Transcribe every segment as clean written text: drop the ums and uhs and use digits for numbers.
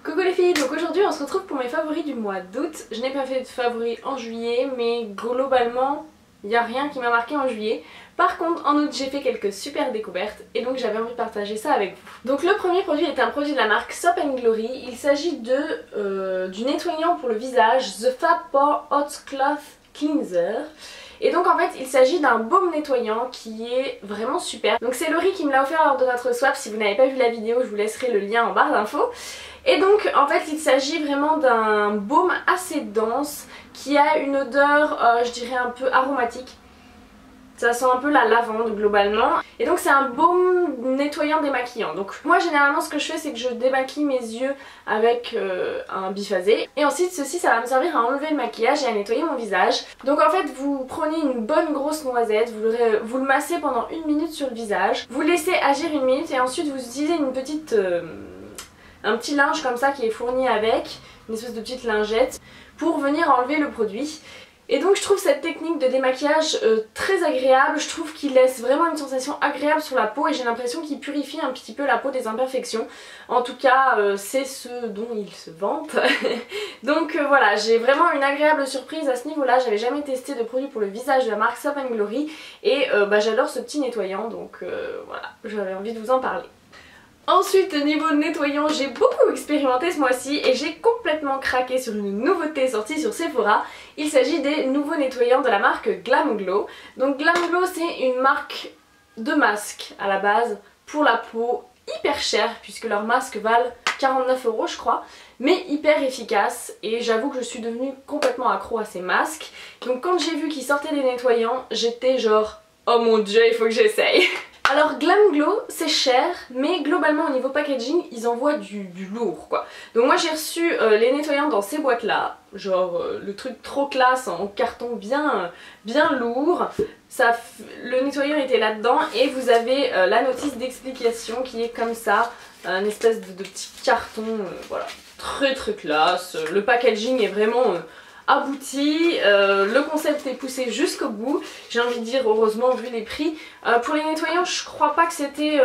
Coucou les filles, donc aujourd'hui on se retrouve pour mes favoris du mois d'août. Je n'ai pas fait de favoris en juillet, mais globalement il n'y a rien qui m'a marqué en juillet. Par contre en août j'ai fait quelques super découvertes et donc j'avais envie de partager ça avec vous. Donc le premier produit est un produit de la marque Soap & Glory. Il s'agit du nettoyant pour le visage The Fab Pore Hot Cloth Cleanser. Et donc en fait il s'agit d'un baume nettoyant qui est vraiment super. Donc c'est Laurie qui me l'a offert lors de notre swap. Si vous n'avez pas vu la vidéo, je vous laisserai le lien en barre d'infos. Et donc en fait il s'agit vraiment d'un baume assez dense qui a une odeur je dirais un peu aromatique. Ça sent un peu la lavande globalement. Et donc c'est un baume nettoyant démaquillant. Donc moi généralement ce que je fais c'est que je démaquille mes yeux avec un biphasé. Et ensuite ceci ça va me servir à enlever le maquillage et à nettoyer mon visage. Donc en fait vous prenez une bonne grosse noisette, vous le massez pendant 1 minute sur le visage. Vous laissez agir 1 minute et ensuite vous utilisez une petite... un petit linge comme ça qui est fourni avec, une espèce de petite lingette, pour venir enlever le produit. Et donc je trouve cette technique de démaquillage très agréable, je trouve qu'il laisse vraiment une sensation agréable sur la peau et j'ai l'impression qu'il purifie un petit peu la peau des imperfections. En tout cas c'est ce dont il se vante. Donc voilà, j'ai vraiment une agréable surprise à ce niveau là, j'avais jamais testé de produit pour le visage de la marque Soap & Glory et j'adore ce petit nettoyant donc voilà, j'avais envie de vous en parler. Ensuite, niveau nettoyant, j'ai beaucoup expérimenté ce mois-ci et j'ai complètement craqué sur une nouveauté sortie sur Sephora. Il s'agit des nouveaux nettoyants de la marque Glam Glow. Donc Glam Glow c'est une marque de masques à la base pour la peau, hyper chère puisque leurs masques valent 49 € je crois, mais hyper efficace et j'avoue que je suis devenue complètement accro à ces masques. Donc quand j'ai vu qu'ils sortaient des nettoyants, j'étais genre oh mon dieu il faut que j'essaye. Alors Glam Glow c'est cher mais globalement au niveau packaging ils envoient du lourd quoi. Donc moi j'ai reçu les nettoyants dans ces boîtes là, genre le truc trop classe en carton bien lourd. Le nettoyant était là dedans et vous avez la notice d'explication qui est comme ça, un espèce de petit carton, voilà, très classe. Le packaging est vraiment... abouti, le concept est poussé jusqu'au bout, j'ai envie de dire heureusement vu les prix. Pour les nettoyants je crois pas que c'était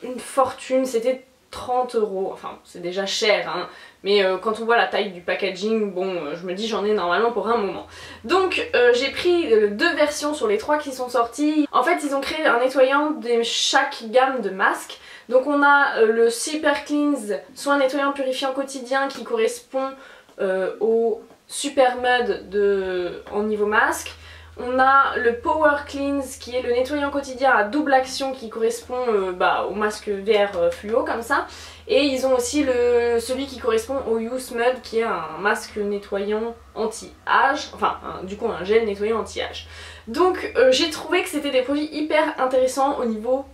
une fortune, c'était 30 €, enfin c'est déjà cher hein, mais quand on voit la taille du packaging, bon je me dis j'en ai normalement pour un moment. Donc j'ai pris 2 versions sur les 3 qui sont sorties. En fait ils ont créé un nettoyant de chaque gamme de masques. Donc on a le Super Cleanse, soit un nettoyant purifiant quotidien qui correspond au Super Mud en niveau masque. On a le Power Cleanse qui est le nettoyant quotidien à double action qui correspond au masque VR fluo comme ça. Et ils ont aussi celui qui correspond au Youth Mud qui est un masque nettoyant anti-âge, enfin du coup un gel nettoyant anti-âge. Donc j'ai trouvé que c'était des produits hyper intéressants au niveau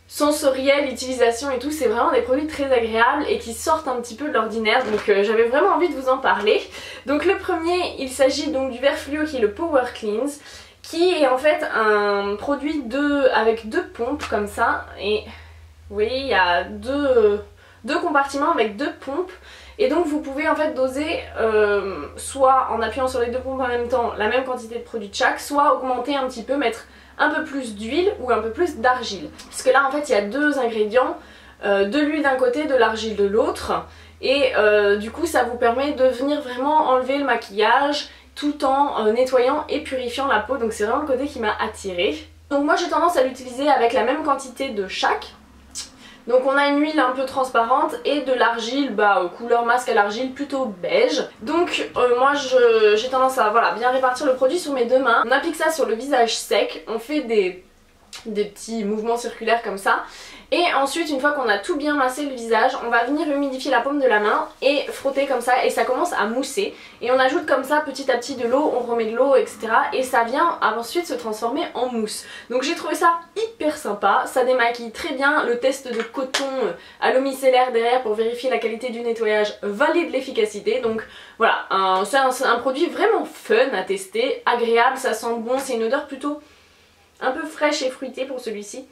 sensoriel, utilisation et tout, c'est vraiment des produits très agréables et qui sortent un petit peu de l'ordinaire, donc j'avais vraiment envie de vous en parler. Donc le premier, il s'agit donc du verre fluo qui est le Power Cleanse, qui est en fait un produit avec 2 pompes comme ça, et vous voyez il y a deux compartiments avec 2 pompes. Et donc vous pouvez en fait doser soit en appuyant sur les 2 pompes en même temps la même quantité de produit de chaque, soit augmenter un petit peu, mettre un peu plus d'huile ou un peu plus d'argile. Parce que là en fait il y a 2 ingrédients, de l'huile d'un côté, de l'argile de l'autre. Et du coup ça vous permet de venir vraiment enlever le maquillage tout en nettoyant et purifiant la peau. Donc c'est vraiment le côté qui m'a attirée. Donc moi j'ai tendance à l'utiliser avec la même quantité de chaque. Donc on a une huile un peu transparente et de l'argile, couleur masque à l'argile plutôt beige. Donc moi j'ai tendance à bien répartir le produit sur mes 2 mains. On applique ça sur le visage sec, on fait des petits mouvements circulaires comme ça. Et ensuite une fois qu'on a tout bien massé le visage, on va venir humidifier la paume de la main et frotter comme ça et ça commence à mousser. Et on ajoute comme ça petit à petit de l'eau, on remet de l'eau etc. Et ça vient ensuite se transformer en mousse. Donc j'ai trouvé ça hyper sympa, ça démaquille très bien. Le test de coton à l'eau micellaire derrière pour vérifier la qualité du nettoyage valide l'efficacité. Donc voilà, c'est un produit vraiment fun à tester, agréable, ça sent bon, c'est une odeur plutôt un peu fraîche et fruitée pour celui-ci.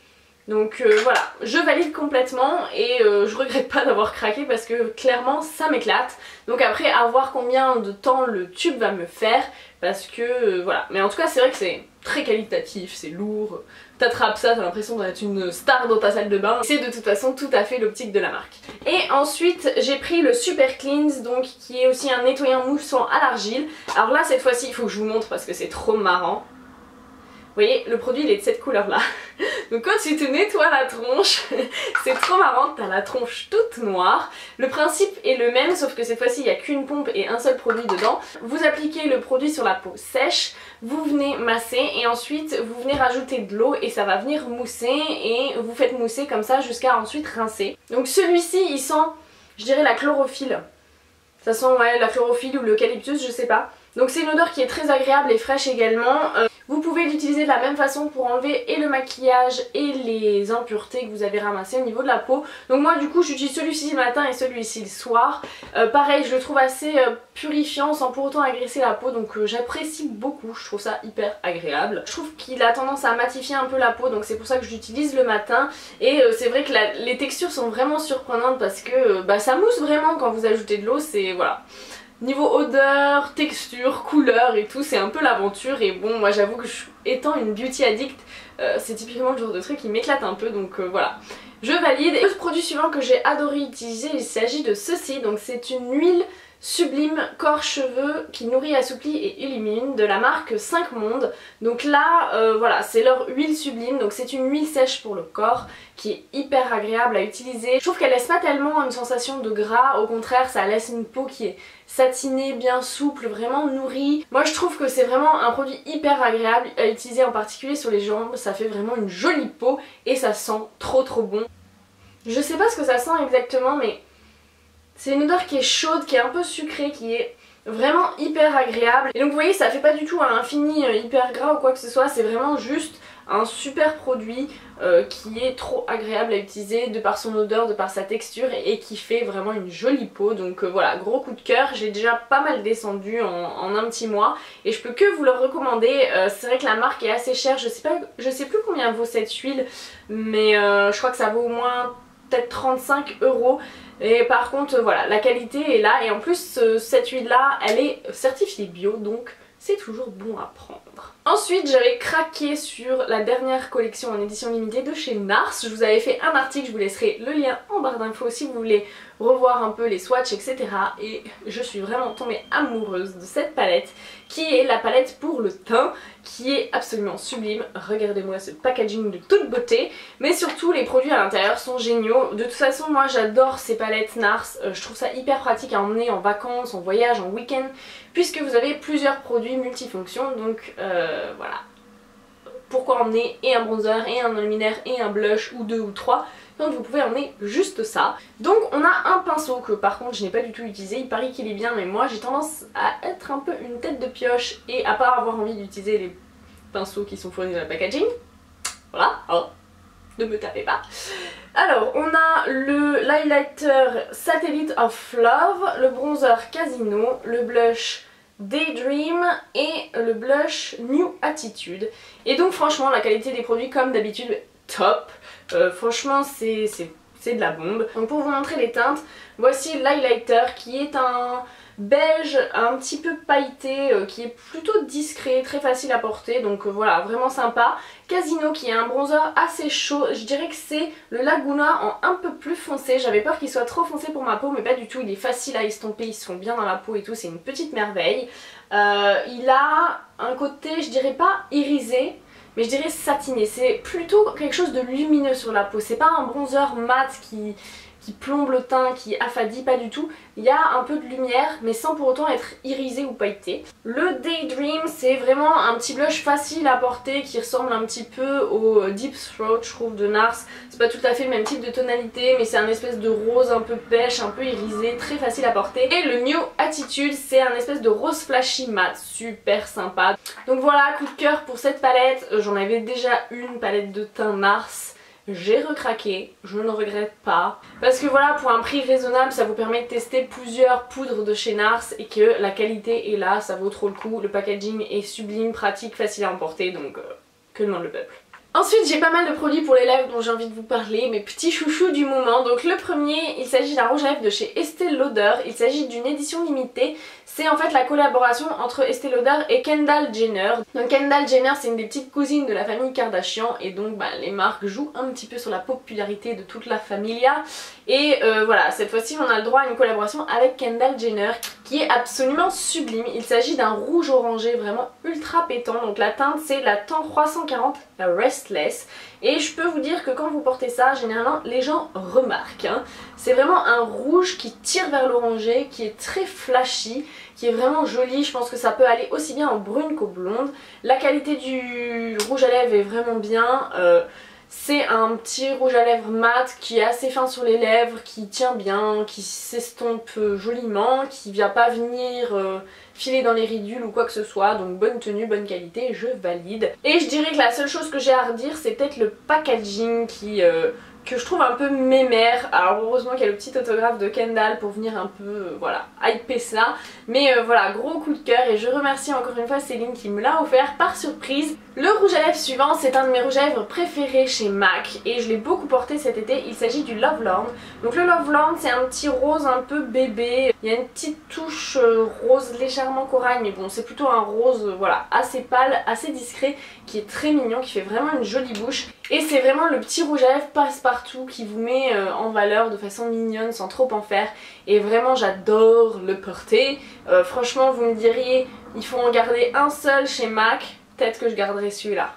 Donc voilà, je valide complètement et je regrette pas d'avoir craqué parce que clairement ça m'éclate. Donc après à voir combien de temps le tube va me faire parce que voilà. Mais en tout cas c'est vrai que c'est très qualitatif, c'est lourd, t'attrapes ça, t'as l'impression d'être une star dans ta salle de bain. C'est de toute façon tout à fait l'optique de la marque. Et ensuite j'ai pris le Super Cleanse, donc qui est aussi un nettoyant moussant à l'argile. Alors là cette fois-ci il faut que je vous montre parce que c'est trop marrant. Vous voyez, le produit il est de cette couleur là. Donc quand tu te nettoies la tronche, c'est trop marrant, t'as la tronche toute noire. Le principe est le même sauf que cette fois-ci il n'y a qu'une pompe et un seul produit dedans. Vous appliquez le produit sur la peau sèche, vous venez masser et ensuite vous venez rajouter de l'eau et ça va venir mousser et vous faites mousser comme ça jusqu'à ensuite rincer. Donc celui-ci il sent, je dirais la chlorophylle. Ça sent ouais, la chlorophylle ou l'eucalyptus, je sais pas. Donc c'est une odeur qui est très agréable et fraîche également. Vous pouvez l'utiliser de la même façon pour enlever et le maquillage et les impuretés que vous avez ramassées au niveau de la peau. Donc moi du coup j'utilise celui-ci le matin et celui-ci le soir. Pareil, je le trouve assez purifiant sans pour autant agresser la peau, donc j'apprécie beaucoup, je trouve ça hyper agréable. Je trouve qu'il a tendance à matifier un peu la peau, donc c'est pour ça que je l'utilise le matin. Et c'est vrai que les textures sont vraiment surprenantes parce que ça mousse vraiment quand vous ajoutez de l'eau, c'est voilà. Niveau odeur, texture, couleur et tout, c'est un peu l'aventure. Et bon, moi j'avoue que étant une beauty addict, c'est typiquement le genre de truc qui m'éclate un peu, donc voilà. Je valide. Et le produit suivant que j'ai adoré utiliser, il s'agit de ceci. Donc c'est une huile Sublime Corps Cheveux qui nourrit, assouplit et illumine de la marque 5 Mondes. Donc là voilà, c'est leur huile Sublime, donc c'est une huile sèche pour le corps qui est hyper agréable à utiliser. Je trouve qu'elle laisse pas tellement une sensation de gras, au contraire ça laisse une peau qui est satinée, bien souple, vraiment nourrie. Moi je trouve que c'est vraiment un produit hyper agréable à utiliser, en particulier sur les jambes, ça fait vraiment une jolie peau et ça sent trop bon. Je sais pas ce que ça sent exactement mais c'est une odeur qui est chaude, qui est un peu sucrée, qui est vraiment hyper agréable. Et donc vous voyez, ça fait pas du tout à l'infini hyper gras ou quoi que ce soit, c'est vraiment juste un super produit qui est trop agréable à utiliser de par son odeur, de par sa texture et qui fait vraiment une jolie peau. Donc voilà, gros coup de cœur, j'ai déjà pas mal descendu en un petit mois et je peux que vous le recommander. C'est vrai que la marque est assez chère, je sais plus combien vaut cette huile, mais je crois que ça vaut au moins peut-être 35 €. Et par contre voilà, la qualité est là et en plus cette huile là elle est certifiée bio, donc c'est toujours bon à prendre. Ensuite j'avais craqué sur la dernière collection en édition limitée de chez NARS. Je vous avais fait un article, je vous laisserai le lien en barre d'infos si vous voulez revoir un peu les swatchs etc. Et je suis vraiment tombée amoureuse de cette palette qui est la palette pour le teint, qui est absolument sublime. Regardez-moi ce packaging de toute beauté, mais surtout les produits à l'intérieur sont géniaux. De toute façon moi j'adore ces palettes NARS, je trouve ça hyper pratique à emmener en vacances, en voyage, en week-end, puisque vous avez plusieurs produits multifonctions, donc voilà. Pourquoi emmener et un bronzer, et un luminaire, et un blush, ou deux ou trois, donc vous pouvez emmener juste ça. Donc on a un pinceau que par contre je n'ai pas du tout utilisé, il paraît qu'il est bien mais moi j'ai tendance à être un peu une tête de pioche et à pas avoir envie d'utiliser les pinceaux qui sont fournis dans le packaging. Voilà, oh, ne me tapez pas. Alors on a le l'highlighter Satellite of Love, le bronzer Casino, le blush Daydream et le blush New Attitude. Et donc franchement la qualité des produits comme d'habitude top. Franchement c'est de la bombe. Donc pour vous montrer les teintes, voici l'highlighter qui est un beige un petit peu pailleté, qui est plutôt discret, très facile à porter, donc voilà, vraiment sympa. Casino qui est un bronzer assez chaud, je dirais que c'est le Laguna en un peu plus foncé. J'avais peur qu'il soit trop foncé pour ma peau mais pas du tout, il est facile à estomper, il se fond bien dans la peau et tout, c'est une petite merveille. Il a un côté, je dirais pas irisé, mais je dirais satiné, c'est plutôt quelque chose de lumineux sur la peau, c'est pas un bronzer mat qui plombe le teint, qui affadit, pas du tout. Il y a un peu de lumière mais sans pour autant être irisé ou pailleté. Le Daydream c'est vraiment un petit blush facile à porter qui ressemble un petit peu au Deep Throat je trouve de NARS. C'est pas tout à fait le même type de tonalité mais c'est un espèce de rose un peu pêche, un peu irisé, très facile à porter. Et le New Attitude c'est un espèce de rose flashy mat, super sympa. Donc voilà, coup de cœur pour cette palette. J'en avais déjà une palette de teint NARS. J'ai recraqué, je ne regrette pas. Parce que voilà, pour un prix raisonnable, ça vous permet de tester plusieurs poudres de chez NARS et que la qualité est là, ça vaut trop le coup. Le packaging est sublime, pratique, facile à emporter, donc que demande le peuple. Ensuite j'ai pas mal de produits pour les lèvres dont j'ai envie de vous parler, mes petits chouchous du moment. Donc le premier, il s'agit d'un rouge à lèvres de chez Estée Lauder, il s'agit d'une édition limitée. C'est en fait la collaboration entre Estée Lauder et Kendall Jenner. Donc Kendall Jenner c'est une des petites cousines de la famille Kardashian et donc les marques jouent un petit peu sur la popularité de toute la familia. Et voilà, cette fois-ci on a le droit à une collaboration avec Kendall Jenner qui est absolument sublime. Il s'agit d'un rouge orangé vraiment ultra pétant, donc la teinte c'est la teinte 340 Restless. Et je peux vous dire que quand vous portez ça, généralement les gens remarquent. Hein. C'est vraiment un rouge qui tire vers l'orangé, qui est très flashy, qui est vraiment joli. Je pense que ça peut aller aussi bien en brune qu'au blonde. La qualité du rouge à lèvres est vraiment bien. C'est un petit rouge à lèvres mat qui est assez fin sur les lèvres, qui tient bien, qui s'estompe joliment, qui vient pas venir filer dans les ridules ou quoi que ce soit. Donc bonne tenue, bonne qualité, je valide. Et je dirais que la seule chose que j'ai à redire c'est peut-être le packaging que je trouve un peu mémère. Alors heureusement qu'il y a le petit autographe de Kendall pour venir un peu voilà, hyper ça. Mais voilà, gros coup de cœur et je remercie encore une fois Céline qui me l'a offert par surprise. Le rouge à lèvres suivant, c'est un de mes rouges à lèvres préférés chez MAC et je l'ai beaucoup porté cet été. Il s'agit du Lovelorn. Donc le Lovelorn c'est un petit rose un peu bébé. Il y a une petite touche rose légèrement corail, mais bon c'est plutôt un rose voilà, assez pâle, assez discret, qui est très mignon, qui fait vraiment une jolie bouche. Et c'est vraiment le petit rouge à lèvres passe-partout qui vous met en valeur de façon mignonne sans trop en faire. Et vraiment j'adore le porter. Franchement vous me diriez il faut en garder un seul chez MAC. Peut-être que je garderai celui-là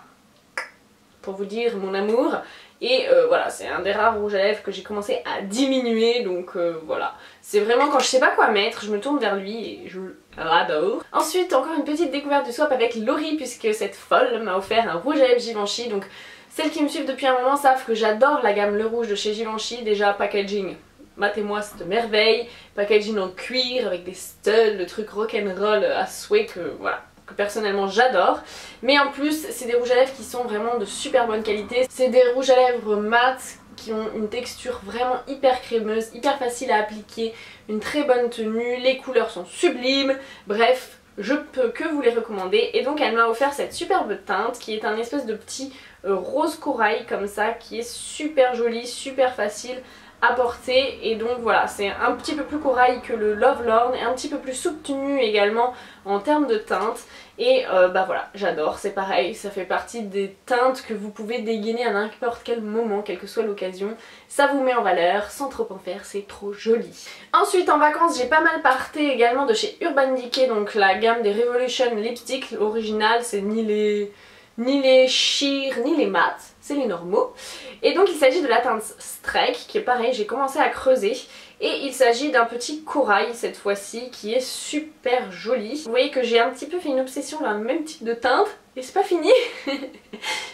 pour vous dire mon amour. Et voilà, c'est un des rares rouges à lèvres que j'ai commencé à diminuer. Donc voilà, c'est vraiment quand je sais pas quoi mettre, je me tourne vers lui et je l'adore. Ensuite encore une petite découverte du swap avec Laurie, puisque cette folle m'a offert un rouge à lèvres Givenchy. Donc celles qui me suivent depuis un moment savent que j'adore la gamme Le Rouge de chez Givenchy. Déjà packaging, matez-moi cette merveille. Packaging en cuir avec des studs, le truc rock'n'roll à souhait que voilà, que personnellement j'adore. Mais en plus c'est des rouges à lèvres qui sont vraiment de super bonne qualité. C'est des rouges à lèvres mat qui ont une texture vraiment hyper crémeuse, hyper facile à appliquer, une très bonne tenue, les couleurs sont sublimes, bref je peux que vous les recommander. Et donc elle m'a offert cette superbe teinte qui est un espèce de petit rose corail comme ça, qui est super joli, super facile à porter. Et donc voilà, c'est un petit peu plus corail que le Lovelorn et un petit peu plus soutenu également en termes de teinte. Et bah voilà, j'adore, c'est pareil, ça fait partie des teintes que vous pouvez dégainer à n'importe quel moment, quelle que soit l'occasion. Ça vous met en valeur sans trop en faire, c'est trop joli. Ensuite en vacances j'ai pas mal parté également de chez Urban Decay, donc la gamme des Revolution Lipstick. L'original c'est ni les sheer ni les mat, c'est les normaux. Et donc il s'agit de la teinte Strike qui est pareil, j'ai commencé à creuser. Et il s'agit d'un petit corail cette fois-ci qui est super joli. Vous voyez que j'ai un petit peu fait une obsession d'un même type de teinte et c'est pas fini.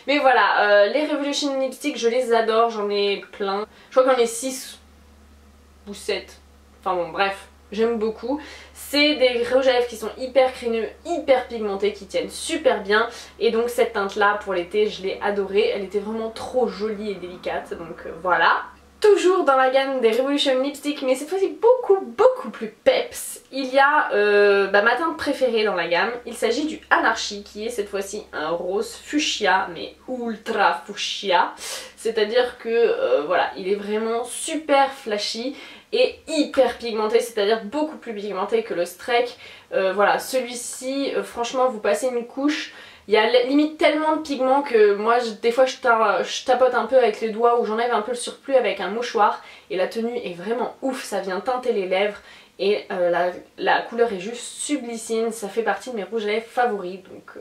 Mais voilà, les Revolution Lipstick je les adore, j'en ai plein. Je crois que j'en ai 6 ou 7. Enfin bon bref, j'aime beaucoup. C'est des rouges à lèvres qui sont hyper créneux, hyper pigmentés, qui tiennent super bien. Et donc cette teinte là pour l'été je l'ai adorée, elle était vraiment trop jolie et délicate, donc voilà. Toujours dans la gamme des Revolution Lipstick, mais cette fois-ci beaucoup plus peps, il y a ma teinte préférée dans la gamme. Il s'agit du Anarchy qui est cette fois-ci un rose fuchsia, mais ultra fuchsia. C'est-à-dire que voilà, il est vraiment super flashy et hyper pigmenté, c'est-à-dire beaucoup plus pigmenté que le Strike. Voilà, celui-ci, franchement, vous passez une couche. Il y a limite tellement de pigments que moi des fois je tapote un peu avec les doigts ou j'enlève un peu le surplus avec un mouchoir et la tenue est vraiment ouf, ça vient teinter les lèvres et la couleur est juste sublissime, ça fait partie de mes rouges à lèvres favoris, donc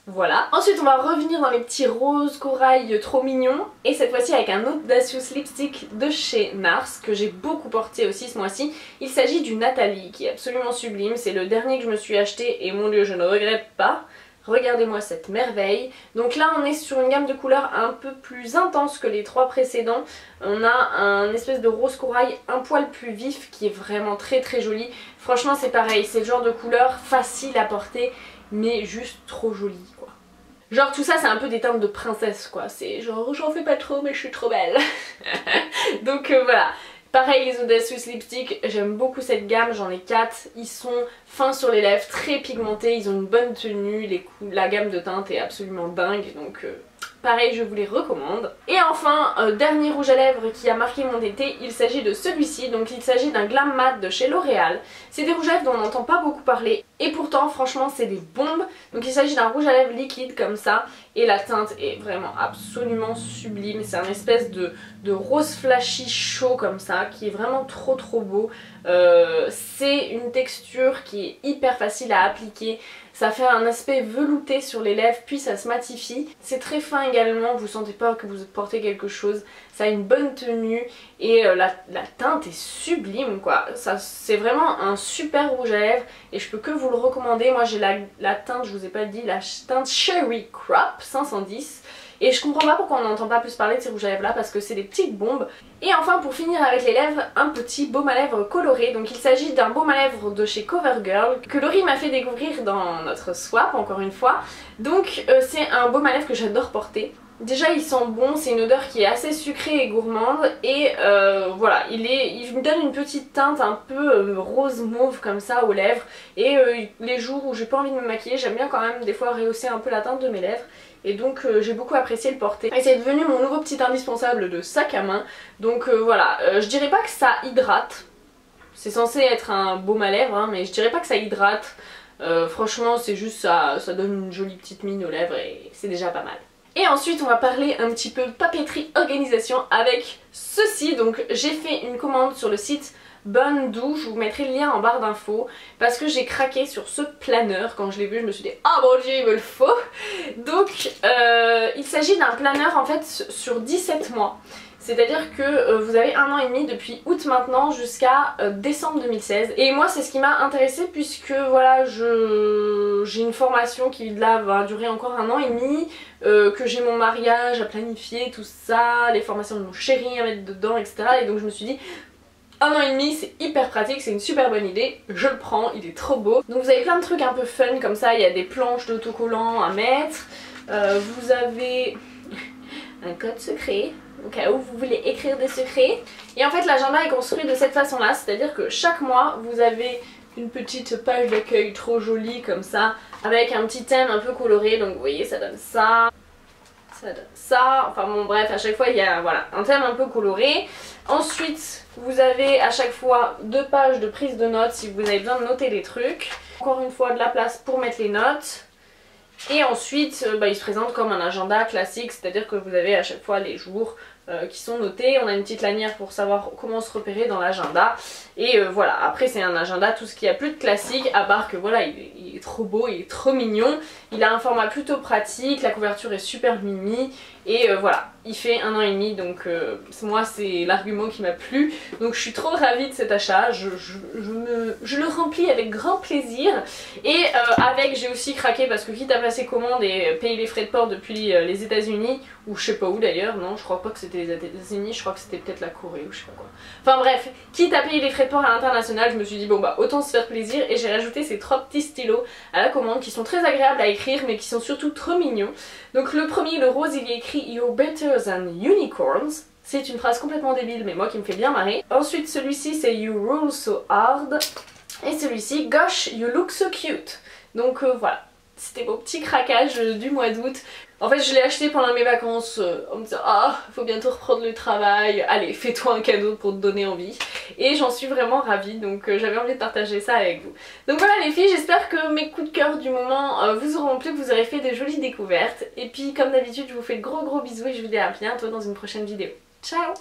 voilà. Ensuite on va revenir dans les petits roses corail trop mignons et cette fois-ci avec un Audacious Lipstick de chez NARS que j'ai beaucoup porté aussi ce mois-ci. Il s'agit du Nathalie qui est absolument sublime, c'est le dernier que je me suis acheté et mon dieu je ne regrette pas. Regardez-moi cette merveille. Donc là on est sur une gamme de couleurs un peu plus intense que les trois précédents. On a un espèce de rose corail un poil plus vif qui est vraiment très joli. Franchement c'est pareil, c'est le genre de couleur facile à porter mais juste trop joli quoi. Genre tout ça c'est un peu des teintes de princesse quoi. C'est genre j'en fais pas trop mais je suis trop belle. Donc voilà. Pareil les Audacious Lipstick, j'aime beaucoup cette gamme, j'en ai 4, ils sont fins sur les lèvres, très pigmentés, ils ont une bonne tenue, la gamme de teintes est absolument dingue, donc pareil je vous les recommande. Et enfin, dernier rouge à lèvres qui a marqué mon été, il s'agit de celui-ci, donc il s'agit d'un Glam Matte de chez L'Oréal. C'est des rouges à lèvres dont on n'entend pas beaucoup parler et pourtant franchement c'est des bombes. Donc il s'agit d'un rouge à lèvres liquide comme ça et la teinte est vraiment absolument sublime. C'est un espèce de rose flashy chaud comme ça qui est vraiment trop beau. C'est une texture qui est hyper facile à appliquer. Ça fait un aspect velouté sur les lèvres puis ça se matifie. C'est très fin également, vous sentez pas que vous portez quelque chose. Ça a une bonne tenue et la teinte est sublime quoi. C'est vraiment un super rouge à lèvres et je peux que vous le recommander. Moi j'ai la teinte, je vous ai pas dit, la teinte Cherry Crop 510. Et je comprends pas pourquoi on n'entend pas plus parler de ces rouges à lèvres là parce que c'est des petites bombes. Et enfin pour finir avec les lèvres, un petit baume à lèvres coloré. Donc il s'agit d'un baume à lèvres de chez CoverGirl que Laurie m'a fait découvrir dans notre swap encore une fois. Donc c'est un baume à lèvres que j'adore porter. Déjà il sent bon, c'est une odeur qui est assez sucrée et gourmande et voilà, il me donne une petite teinte un peu rose mauve comme ça aux lèvres et les jours où j'ai pas envie de me maquiller, j'aime bien quand même des fois rehausser un peu la teinte de mes lèvres et donc j'ai beaucoup apprécié le porter. Et c'est devenu mon nouveau petit indispensable de sac à main, donc voilà, je dirais pas que ça hydrate, c'est censé être un baume à lèvres hein, mais je dirais pas que ça hydrate, franchement c'est juste ça donne une jolie petite mine aux lèvres et c'est déjà pas mal. Et ensuite on va parler un petit peu papeterie organisation avec ceci. Donc j'ai fait une commande sur le site Bonndou, je vous mettrai le lien en barre d'infos parce que j'ai craqué sur ce planeur. Quand je l'ai vu je me suis dit ah bon Dieu il me le faut. Donc il s'agit d'un planeur en fait sur 17 mois. C'est-à-dire que vous avez 1 an et demi depuis août maintenant jusqu'à décembre 2016. Et moi c'est ce qui m'a intéressée puisque voilà j'ai une formation qui là va durer encore 1 an et demi, que j'ai mon mariage à planifier, tout ça, les formations de mon chéri à mettre dedans, etc. Et donc je me suis dit 1 an et demi c'est hyper pratique, c'est une super bonne idée, je le prends, il est trop beau. Donc vous avez plein de trucs un peu fun comme ça, il y a des planches d'autocollants à mettre, vous avez un code secret au cas où vous voulez écrire des secrets. Et en fait l'agenda est construit de cette façon là, c'est à dire que chaque mois vous avez une petite page d'accueil trop jolie comme ça avec un petit thème un peu coloré, donc vous voyez ça donne ça, ça donne ça, enfin bon bref à chaque fois il y a voilà, un thème un peu coloré. Ensuite vous avez à chaque fois 2 pages de prise de notes si vous avez besoin de noter des trucs, encore une fois de la place pour mettre les notes. Et ensuite il se présente comme un agenda classique, c'est à dire que vous avez à chaque fois les jours qui sont notés, on a une petite lanière pour savoir comment se repérer dans l'agenda et voilà, après c'est un agenda tout ce qu'il y a plus de classique à part que voilà il est trop beau, il est trop mignon, il a un format plutôt pratique, la couverture est super mimi et voilà, il fait 1 an et demi donc moi c'est l'argument qui m'a plu, donc je suis trop ravie de cet achat, je le remplis avec grand plaisir et avec j'ai aussi craqué parce que quitte à passer commande et payer les frais de port depuis les États-Unis ou je sais pas où d'ailleurs, non je crois pas que c'était les États-Unis, je crois que c'était peut-être la Corée ou je sais pas quoi. Enfin bref, quitte à payer les frais de port à l'international, je me suis dit bon bah autant se faire plaisir et j'ai rajouté ces 3 petits stylos à la commande qui sont très agréables à écrire mais qui sont surtout trop mignons. Donc le premier, le rose, il y est écrit You're better than unicorns. C'est une phrase complètement débile mais moi qui me fait bien marrer. Ensuite celui-ci c'est You rule so hard. Et celui-ci Gosh you look so cute. Donc voilà, c'était mon petit craquage du mois d'août. En fait je l'ai acheté pendant mes vacances en me disant ah faut bientôt reprendre le travail, allez fais-toi un cadeau pour te donner envie. Et j'en suis vraiment ravie donc j'avais envie de partager ça avec vous. Donc voilà les filles, j'espère que mes coups de cœur du moment vous auront plu, que vous aurez fait de jolies découvertes. Et puis comme d'habitude je vous fais de gros bisous et je vous dis à bientôt dans une prochaine vidéo. Ciao!